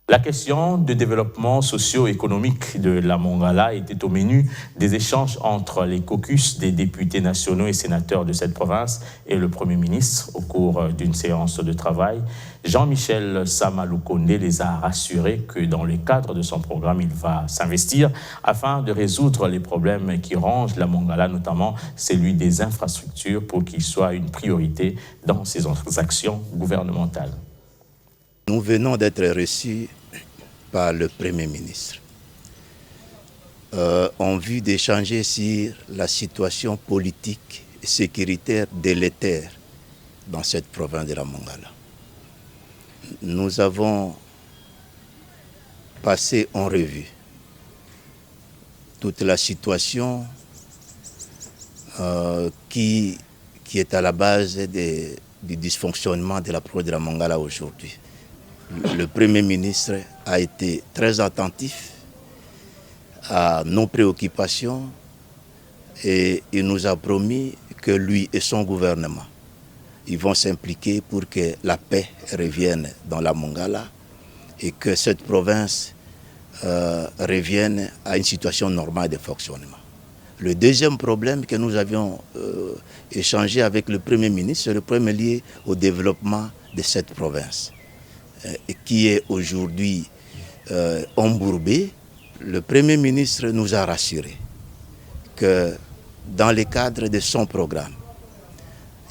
La question de développement socio-économique de la Mongala était au menu des échanges entre les caucus des députés nationaux et sénateurs de cette province et le Premier ministre au cours d'une séance de travail. Jean-Michel Samaloukonde les a rassurés que dans le cadre de son programme, il va s'investir afin de résoudre les problèmes qui rongent la Mongala, notamment celui des infrastructures, pour qu'il soit une priorité dans ses actions gouvernementales. Nous venons d'être reçus par le Premier ministre en vue d'échanger sur la situation politique et sécuritaire délétère dans cette province de la Mongala. Nous avons passé en revue toute la situation qui est à la base du dysfonctionnement de la province de la Mongala aujourd'hui. Le Premier ministre a été très attentif à nos préoccupations et il nous a promis que lui et son gouvernement, ils vont s'impliquer pour que la paix revienne dans la Mongala et que cette province revienne à une situation normale de fonctionnement. Le deuxième problème que nous avions échangé avec le Premier ministre, c'est le problème lié au développement de cette province, qui est aujourd'hui embourbé. Le Premier ministre nous a rassurés que dans le cadre de son programme,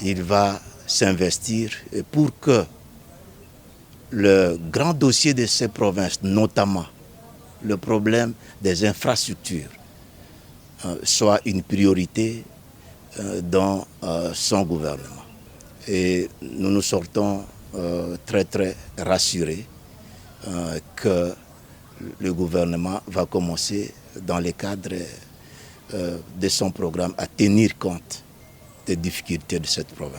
il va s'investir pour que le grand dossier de ces provinces, notamment le problème des infrastructures, soit une priorité dans son gouvernement. Et nous nous sortons très rassurés que le gouvernement va commencer dans le cadre de son programme à tenir compte des difficultés de cette province.